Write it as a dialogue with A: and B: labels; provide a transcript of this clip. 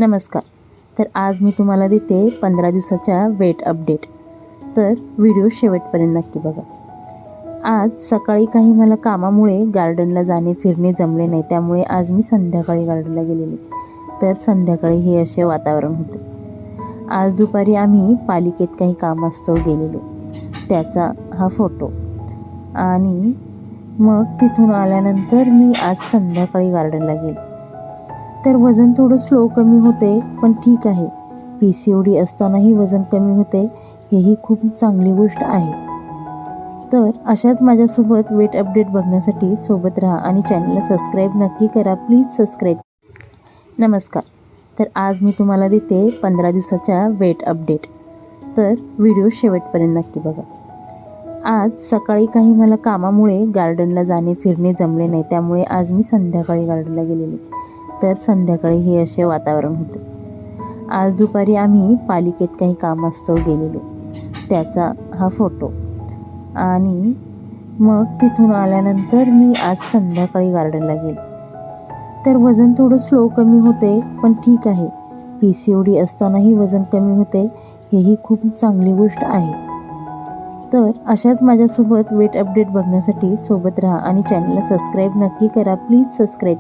A: नमस्कार. तर आज मी तुम्हाला देते 15 दिवसाच्या वेट अपडेट. तर व्हिडिओ शेवटपर्यंत नक्की बघा. आज सकाळी काही मला कामामुळे गार्डनला जाणे फिरणे जमले नाही, त्यामुळे आज मी संध्याकाळी गार्डनला गेलेले. तर संध्याकाळी हे असे वातावरण होते. आज दुपारी आम्ही पालिकेत काही कामास्तव गेलेलो, त्याचा हा फोटो. आणि मग तिथून आल्यानंतर मी आज संध्याकाळी गार्डनला गेले. तर वजन थोडं स्लो कमी होते, पण ठीक आहे. PCOD असतानाही वजन कमी होते, हेही खूप चांगली गोष्ट आहे. तर अशाच माझ्यासोबत वेट अपडेट बघण्यासाठी सोबत राहा आणि चॅनलला सबस्क्राईब नक्की करा. Please subscribe. नमस्कार. तर आज मी तुम्हाला देते 15 दिवसाच्या वेट अपडेट. तर व्हिडिओ शेवटपर्यंत नक्की बघा. आज सकाळी काही मला कामामुळे गार्डनला जाणे फिरणे जमले नाही, त्यामुळे आज मी संध्याकाळी गार्डनला गेलेले. तर संध्याकाळी हे असे वातावरण होते. आज दुपारी आम्ही पालिकेत काही कामास्तव गेलेलो, त्याचा हा फोटो. आणि मग तिथून आल्यानंतर मी आज संध्याकाळी गार्डनला गेले. तर वजन थोडं स्लो कमी होते, पण ठीक आहे. PCOD असतानाही वजन कमी होते, हेही खूप चांगली गोष्ट आहे. तर अशाच माझ्यासोबत वेट अपडेट बघण्यासाठी सोबत राहा आणि चॅनलला सबस्क्राईब नक्की करा. Please subscribe.